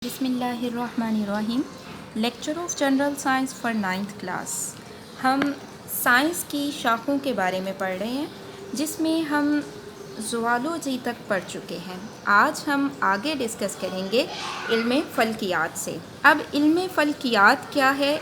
بسم اللہ الرحمن الرحیم۔ Lecture of general science for 9th class. ہم سائنس کی شاخوں کے بارے میں پڑھ رہے ہیں جس میں ہم زوالوجی تک پڑھ چکے ہیں۔ آج ہم آگے ڈسکس کریں گے علم فلکیات سے۔ اب علم فلکیات کیا ہے؟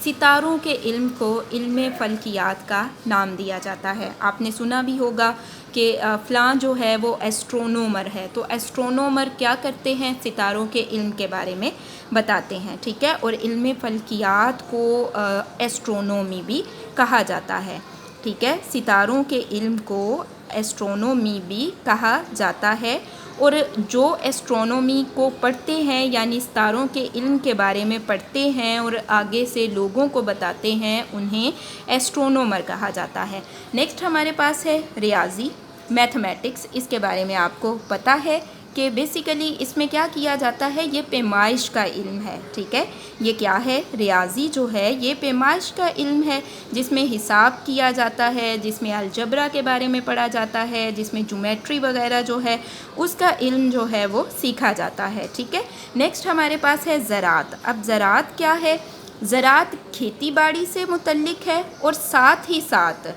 ستاروں کے علم کو علم فلکیات کا نام دیا جاتا ہے۔ آپ نے سنا بھی ہوگا کہ فلاں جو ہے وہ ایسٹرونومر ہے، تو ایسٹرونومر کیا کرتے ہیں؟ ستاروں کے علم کے بارے میں بتاتے ہیں، ٹھیک ہے۔ اور علم فلکیات کو ایسٹرونومی بھی کہا جاتا ہے، ٹھیک ہے۔ ستاروں کے علم کو ایسٹرونومی بھی کہا جاتا ہے، اور جو ایسٹرونومی کو پڑھتے ہیں یعنی ستاروں کے علم کے بارے میں پڑھتے ہیں اور آگے سے لوگوں کو بتاتے ہیں، انہیں ایسٹرونومر کہا جاتا ہے۔ نیکسٹ ہمارے پاس ہے ریاضی، میتھمیٹکس۔ اس کے بارے میں آپ کو پتہ ہے کہ بیسیکلی اس میں کیا کیا جاتا ہے؟ یہ پیمائش کا علم ہے، ٹھیک ہے۔ یہ کیا ہے؟ ریاضی جو ہے یہ پیمائش کا علم ہے، جس میں حساب کیا جاتا ہے، جس میں الجبرا کے بارے میں پڑھا جاتا ہے، جس میں جیومیٹری وغیرہ جو ہے اس کا علم جو ہے وہ سیکھا جاتا ہے، ٹھیک ہے۔ نیکسٹ ہمارے پاس ہے زراعت۔ اب زراعت کیا ہے؟ زراعت کھیتی باڑی سے متعلق ہے، اور ساتھ ہی ساتھ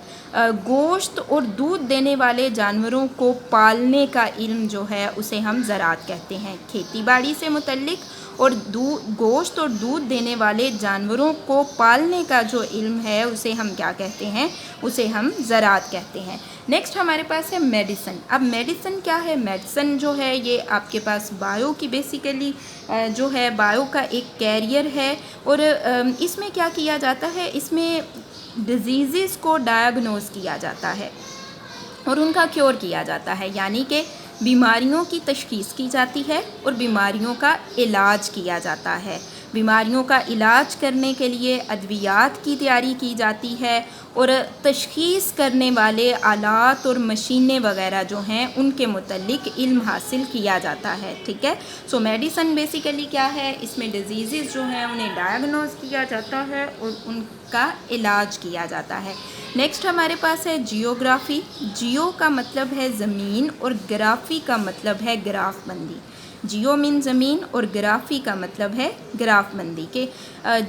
گوشت اور دودھ دینے والے جانوروں کو پالنے کا علم جو ہے اسے ہم زراعت کہتے ہیں۔ کھیتی باڑی سے متعلق اور گوشت اور دودھ دینے والے جانوروں کو پالنے کا جو علم ہے اسے ہم کیا کہتے ہیں؟ اسے ہم زراعت کہتے ہیں۔ نیکسٹ ہمارے پاس ہے میڈیسن۔ اب میڈیسن کیا ہے؟ میڈیسن جو ہے یہ آپ کے پاس بایو کی بیسیکلی جو ہے بایو کا ایک کیریئر ہے، اور اس میں کیا کیا جاتا ہے؟ اس میں ڈیزیزز کو ڈائیگنوز کیا جاتا ہے اور ان کا کیور کیا جاتا ہے، یعنی کہ بیماریوں کی تشخیص کی جاتی ہے اور بیماریوں کا علاج کیا جاتا ہے۔ بیماریوں کا علاج کرنے کے لیے ادویات کی تیاری کی جاتی ہے، اور تشخیص کرنے والے آلات اور مشینیں وغیرہ جو ہیں ان کے متعلق علم حاصل کیا جاتا ہے، ٹھیک ہے۔ سو میڈیسن بیسیکلی کیا ہے؟ اس میں ڈیزیزز جو ہیں انہیں ڈائیگنوز کیا جاتا ہے اور ان کا علاج کیا جاتا ہے۔ نیکسٹ ہمارے پاس ہے جیوگرافی۔ جیو کا مطلب ہے زمین، اور گرافی کا مطلب ہے گراف بندی۔ جیو مین زمین، اور گرافی کا مطلب ہے گراف بندی کے۔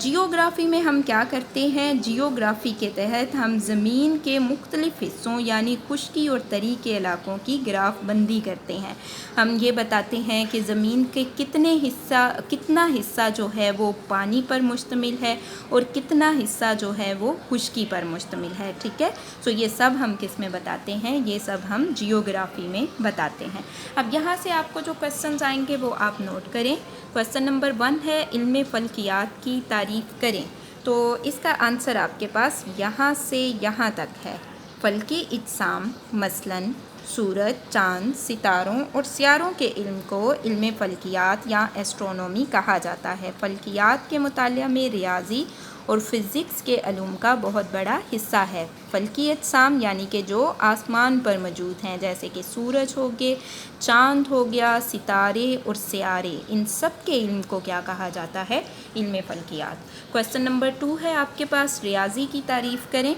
جیوگرافی میں ہم کیا کرتے ہیں؟ جیوگرافی کے تحت ہم زمین کے مختلف حصوں یعنی خشکی اور تری کے علاقوں کی گراف بندی کرتے ہیں۔ ہم یہ بتاتے ہیں کہ زمین کے کتنا حصہ جو ہے وہ پانی پر مشتمل ہے اور کتنا حصہ جو ہے وہ خشکی پر مشتمل ہے، ٹھیک ہے۔ سو یہ سب ہم کس میں بتاتے ہیں؟ یہ سب ہم جیوگرافی میں بتاتے ہیں۔ اب یہاں سے آپ کو جو کوسچنز آئیں گے وہ آپ نوٹ کریں۔ کوسچن نمبر 1 ہے علم فلکیات کی تعریف کریں، تو اس کا آنسر آپ کے پاس یہاں سے یہاں تک ہے۔ فلکی اجسام مثلاً سورج، چاند، ستاروں اور سیاروں کے علم کو علم فلکیات یا ایسٹرونومی کہا جاتا ہے۔ فلکیات کے مطالعہ میں ریاضی اور فزکس کے علوم کا بہت بڑا حصہ ہے۔ فلکی اجسام یعنی کہ جو آسمان پر موجود ہیں، جیسے کہ سورج ہو گئے، چاند ہو گیا، ستارے اور سیارے، ان سب کے علم کو کیا کہا جاتا ہے؟ علم فلکیات۔ کوسچن نمبر 2 ہے آپ کے پاس ریاضی کی تعریف کریں،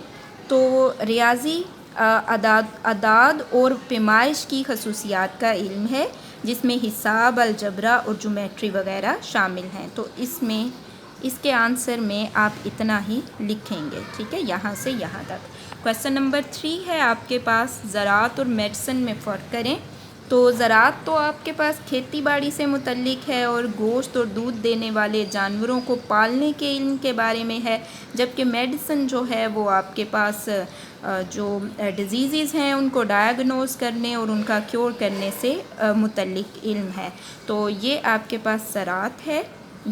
تو ریاضی اعداد اور پیمائش کی خصوصیات کا علم ہے، جس میں حساب، الجبرا اور جیومیٹری وغیرہ شامل ہیں۔ تو اس کے آنسر میں آپ اتنا ہی لکھیں گے، ٹھیک ہے، یہاں سے یہاں تک۔ کوسچن نمبر 3 ہے آپ کے پاس زراعت اور میڈیسن میں فرق کریں، تو زراعت تو آپ کے پاس کھیتی باڑی سے متعلق ہے اور گوشت اور دودھ دینے والے جانوروں کو پالنے کے علم کے بارے میں ہے، جبکہ میڈیسن جو ہے وہ آپ کے پاس جو ڈیزیزز ہیں ان کو ڈائیگنوز کرنے اور ان کا کیور کرنے سے متعلق علم ہے۔ تو یہ آپ کے پاس زراعت ہے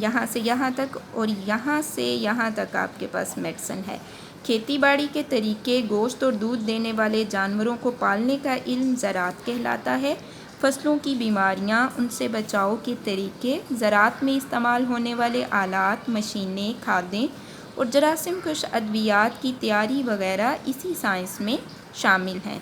یہاں سے یہاں تک، اور یہاں سے یہاں تک آپ کے پاس میڈیسن ہے۔ کھیتی باڑی کے طریقے، گوشت اور دودھ دینے والے جانوروں کو پالنے کا علم زراعت کہلاتا ہے۔ فصلوں کی بیماریاں، ان سے بچاؤ کے طریقے، زراعت میں استعمال ہونے والے آلات، مشینیں، کھادیں اور جراثیم کش ادویات کی تیاری وغیرہ اسی سائنس میں شامل ہیں۔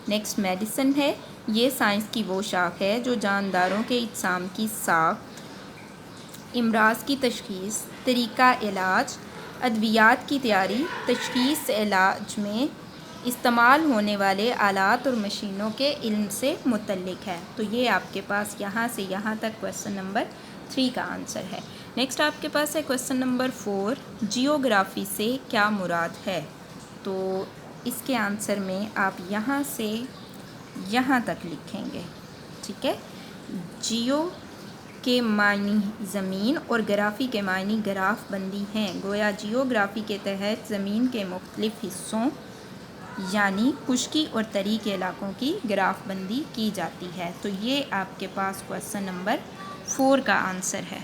نیکسٹ میڈیسن ہے۔ یہ سائنس کی وہ شاخ ہے جو جانداروں کے اجسام کی ساخت، امراض کی تشخیص، طریقہ علاج، ادویات کی تیاری، تشخیص علاج میں استعمال ہونے والے آلات اور مشینوں کے علم سے متعلق ہے۔ تو یہ آپ کے پاس یہاں سے یہاں تک کوسچن نمبر 3 کا آنسر ہے۔ نیکسٹ آپ کے پاس ہے کویسچن نمبر 4، جیوگرافی سے کیا مراد ہے؟ تو اس کے آنسر میں آپ یہاں سے یہاں تک لکھیں گے، ٹھیک ہے۔ جیو کے معنی زمین اور گرافی کے معنی گراف بندی ہیں، گویا جیوگرافی کے تحت زمین کے مختلف حصوں یعنی خشکی اور تری کے علاقوں کی گراف بندی کی جاتی ہے۔ تو یہ آپ کے پاس کویسچن نمبر 4 کا آنسر ہے۔